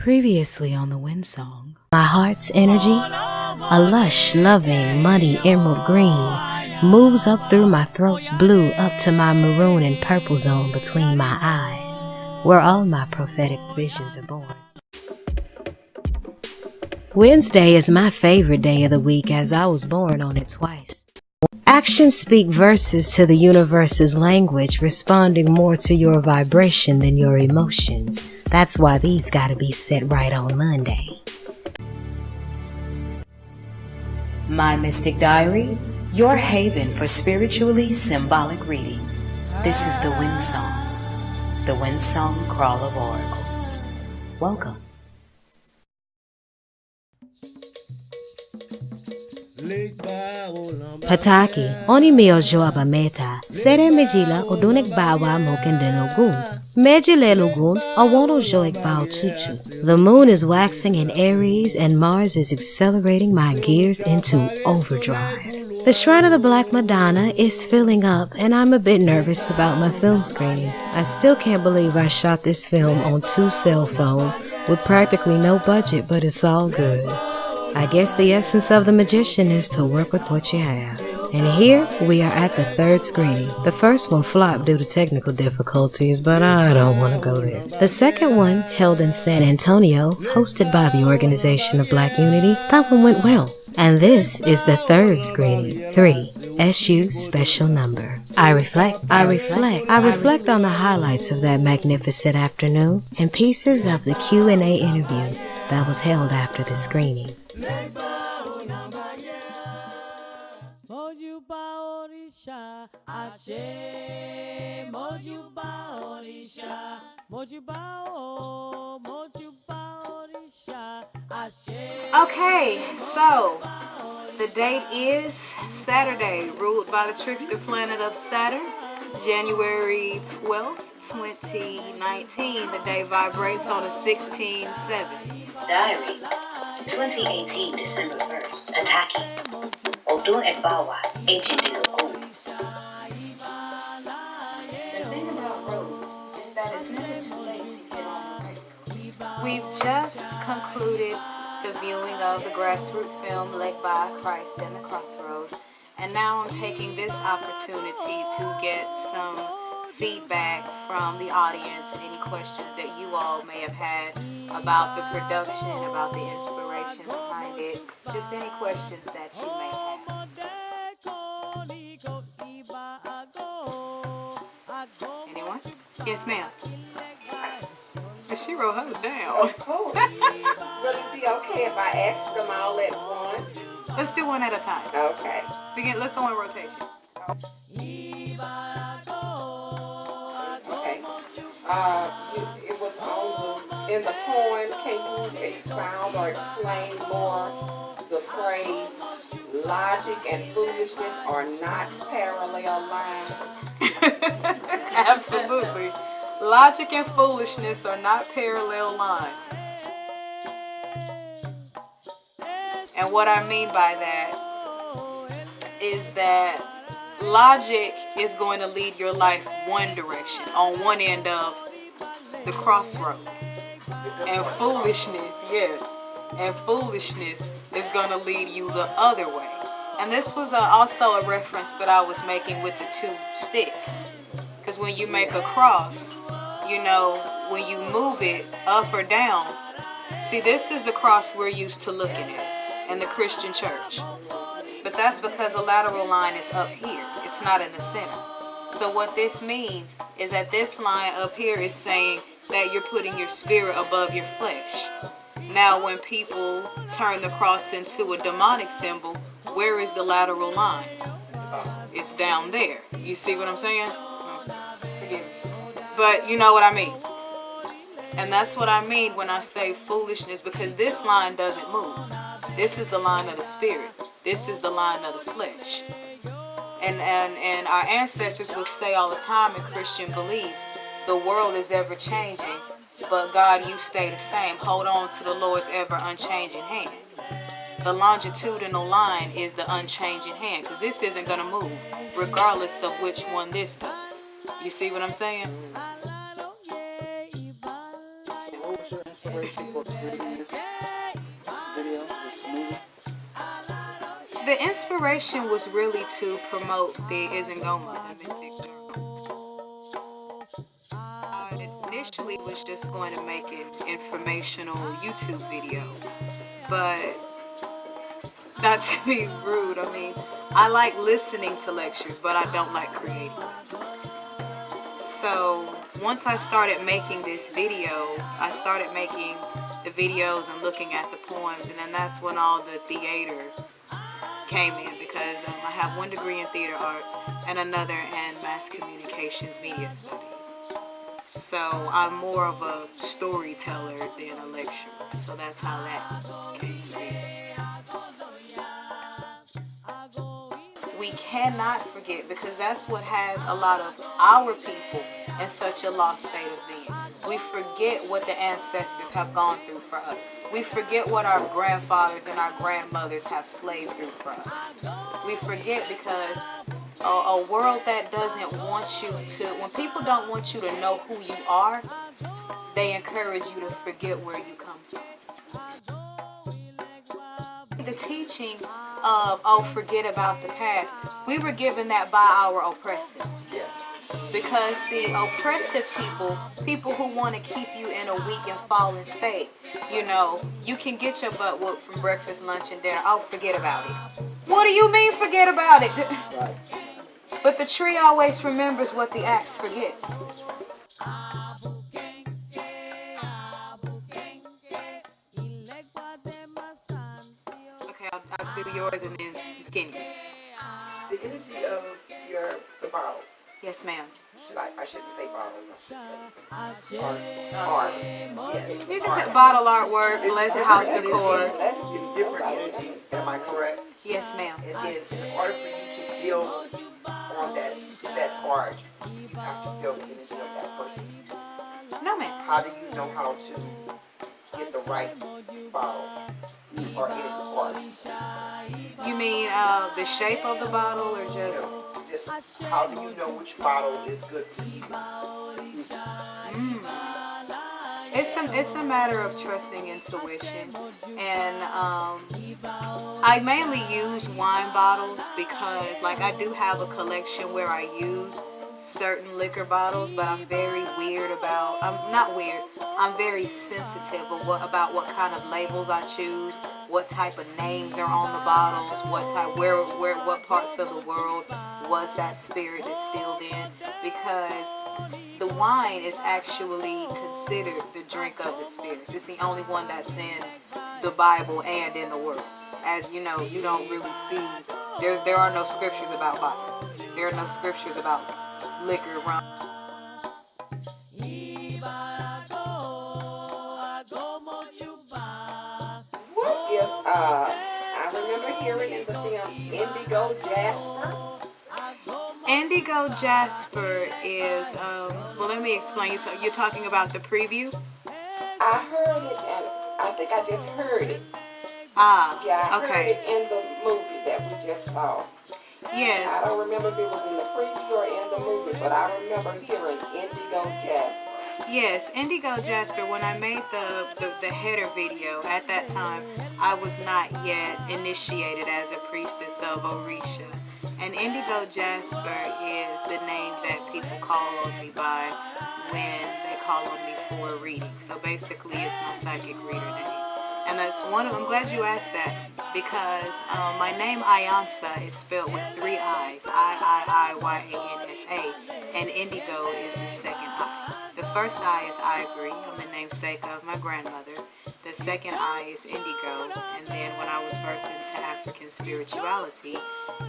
Previously on the Windsong, my heart's energy, a lush, loving, muddy emerald green, moves up through my throat's blue up to my maroon and purple zone between my eyes, where all my prophetic visions are born. Wednesday is my favorite day of the week as I was born on it twice. Actions speak verses to the universe's language, responding more to your vibration than your emotions. That's why these gotta be set right on Monday. My Mystic Diary, your haven for spiritually symbolic reading. This is the Windsong Kraal of Oracles. Welcome. Pataki, oni meojoaba meta, sere mejila odonek bawa mokendenogun. Mejile logun, awono joik bao tutu. The moon is waxing in Aries and Mars is accelerating my gears into overdrive. The Shrine of the Black Madonna is filling up and I'm a bit nervous about my film screening. I still can't believe I shot this film on 2 cell phones with practically no budget, but it's all good. I guess the essence of the magician is to work with what you have. And here we are at the 3rd screening. The first one flopped due to technical difficulties, but I don't want to go there. The second one, held in San Antonio, hosted by the Organization of Black Unity, that one went well. And this is the 3rd screening, 3, SU special number. I reflect on the highlights of that magnificent afternoon and pieces of the Q&A interview that was held after the screening. Okay, so the date is Saturday, ruled by the trickster planet of Saturn, January 12th, 2019. The day vibrates on a 16-7. Diary, 2018 December 1st. Attacking. Odun Ekbawa, Ejidilokun. The thing about Rose is that it's never too late to get on the radio. We've just concluded the viewing of the grassroot film Legba, Christ and the Crossroads, and now I'm taking this opportunity to get some feedback from the audience and any questions that you all may have had about the production, about the inspiration behind it, just any questions that you may have. Anyone? Yes, ma'am. She wrote hers down. Of course. Will it be okay if I ask them all at once? Let's do one at a time. Okay. Let's go in rotation. Okay. It was in the poem. Can you expound or explain more the phrase logic and foolishness are not parallel lines? Absolutely. Logic and foolishness are not parallel lines. And what I mean by that is that logic is going to lead your life one direction, on one end of the crossroad. And foolishness, yes, and foolishness is going to lead you the other way. And this was also a reference that I was making with the 2 sticks. Because when you make a cross, you know, when you move it up or down, see, this is the cross we're used to looking at in the Christian church. But that's because the lateral line is up here. It's not in the center. So what this means is that this line up here is saying that you're putting your spirit above your flesh. Now, when people turn the cross into a demonic symbol, where is the lateral line? It's down there. You see what I'm saying? Forgive me. But you know what I mean. And that's what I mean when I say foolishness, because this line doesn't move. This is the line of the spirit. This is the line of the flesh. And our ancestors would say all the time in Christian beliefs, the world is ever changing, but God, you stay the same. Hold on to the Lord's ever unchanging hand. The longitudinal line is the unchanging hand, because this isn't going to move regardless of which one this does. You see what I'm saying? So what was your inspiration for creating this video, this movie? The inspiration was really to promote the Izangoma, the mystic journal. I initially was just going to make an informational YouTube video, but not to be rude, I mean, I like listening to lectures, but I don't like creating them. So once I started making this video, I started making the videos and looking at the poems, and then that's when all the theater came in, because I have 1 degree in theater arts and another in mass communications media study. So I'm more of a storyteller than a lecturer, so that's how that came to be. We cannot forget, because that's what has a lot of our people in such a lost state of being. We forget what the ancestors have gone through for us. We forget what our grandfathers and our grandmothers have slaved through for us. We forget because a world that doesn't want you to, when people don't want you to know who you are, they encourage you to forget where you come from. The teaching of, oh, forget about the past, we were given that by our oppressors. Yes. Because, see, oppressive people who want to keep you in a weak and fallen state, you know, you can get your butt whooped from breakfast, lunch, and dinner. Oh, forget about it. What do you mean, forget about it? Right. But the tree always remembers what the axe forgets. Okay, I'll do yours and then Skinny's. The energy of the bottles. Yes, ma'am. I shouldn't say bottles. I should say art. Yes. You can say bottle artwork, let's house decor. It's different energies, am I correct? Yes, ma'am. And then in order for you to build on that art, you have to feel the energy of that person. No, ma'am. How do you know how to get the right bottle or edit the art? You mean the shape of the bottle, or just? No, just how do you know which bottle is good for you? It's a matter of trusting intuition, and I mainly use wine bottles because, like, I do have a collection where I use certain liquor bottles, but I'm very weird about, I'm very sensitive about what kind of labels I choose, what type of names are on the bottles, what parts of the world was that spirit distilled in, because the wine is actually considered the drink of the spirits. It's the only one that's in the Bible and in the world. As you know, you don't really see, there are no scriptures about vodka. There are no scriptures about liquor, rum. What is, I remember hearing in the film Indigo Jasper. Indigo Jasper is, well, let me explain. So you're talking about the preview? I heard it, and I think I just heard it. Yeah, I heard Okay. it in the movie that we just saw. Yes. I don't remember if it was in the preview or in the movie, but I remember hearing Indigo Jasper. Yes, Indigo Jasper, when I made the header video, at that time, I was not yet initiated as a priestess of Orisa. And Indigo Jasper is the name that people call on me by when they call on me for a reading. So basically, it's my psychic reader name. And that's I'm glad you asked that, because my name Ayansa is spelled with 3 I's, I-I-I-Y-A-N-S-A, and indigo is the second I. The first I is ivory, I'm the namesake of my grandmother. The second I is indigo, and then when I was birthed into African spirituality,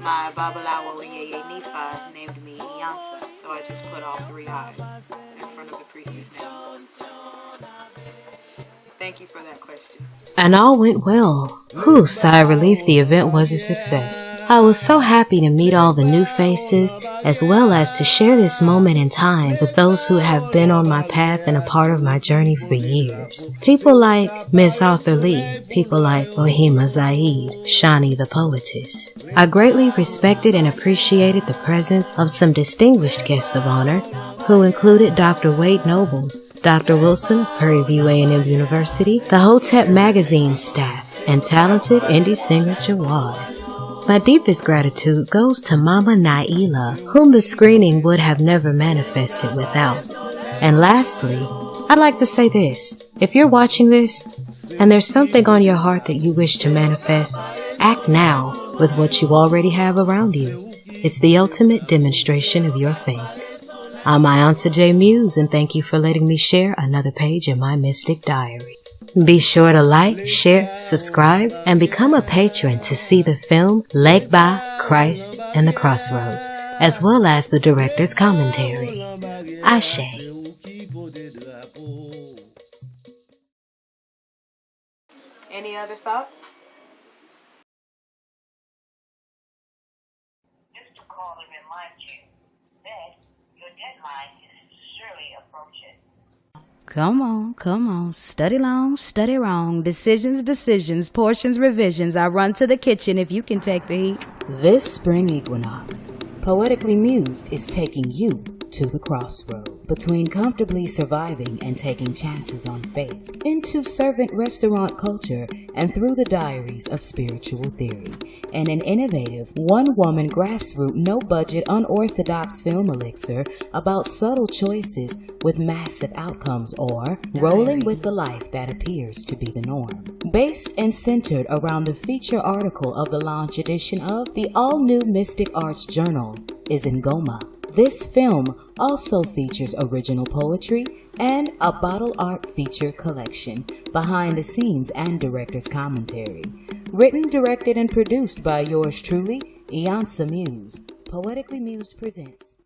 my Babalawo and Yeye Nifa named me Ayansa, so I just put all 3 I's in front of the priestess name. Thank you for that question. And all went well. Whew, sigh of relief, the event was a success. I was so happy to meet all the new faces, as well as to share this moment in time with those who have been on my path and a part of my journey for years. People like Miss Arthur Lee, people like Ohima Zaid, Shani the poetess. I greatly respected and appreciated the presence of some distinguished guests of honor, who included Dr. Wade Nobles, Dr. Wilson of Prairie View A&M University, the Hotep magazine staff, and talented indie singer Jawad. My deepest gratitude goes to Mama Naila, whom the screening would have never manifested without. And lastly, I'd like to say this. If you're watching this, and there's something on your heart that you wish to manifest, act now with what you already have around you. It's the ultimate demonstration of your faith. I'm Ayansa J. Muse, and thank you for letting me share another page in my mystic diary. Be sure to like, share, subscribe, and become a patron to see the film Legba, Christ, and the Crossroads, as well as the director's commentary. Ashe. Any other thoughts? Just to call and remind you that your deadline is surely approaching. Come on. Study long, study wrong. Decisions, portions, revisions. I run to the kitchen if you can take the heat. This spring equinox, Poetically Mused is taking you to the crossroad between comfortably surviving and taking chances on faith, into servant restaurant culture, and through the diaries of spiritual theory, and an innovative one-woman grassroot, no-budget, unorthodox film elixir about subtle choices with massive outcomes, or rolling with the life that appears to be the norm. Based and centered around the feature article of the launch edition of the all-new Mystic Arts Journal is Ngoma. This film also features original poetry and a bottle art feature collection, behind the scenes and director's commentary. Written, directed, and produced by yours truly, Ayansa Muse. Poetically Mused presents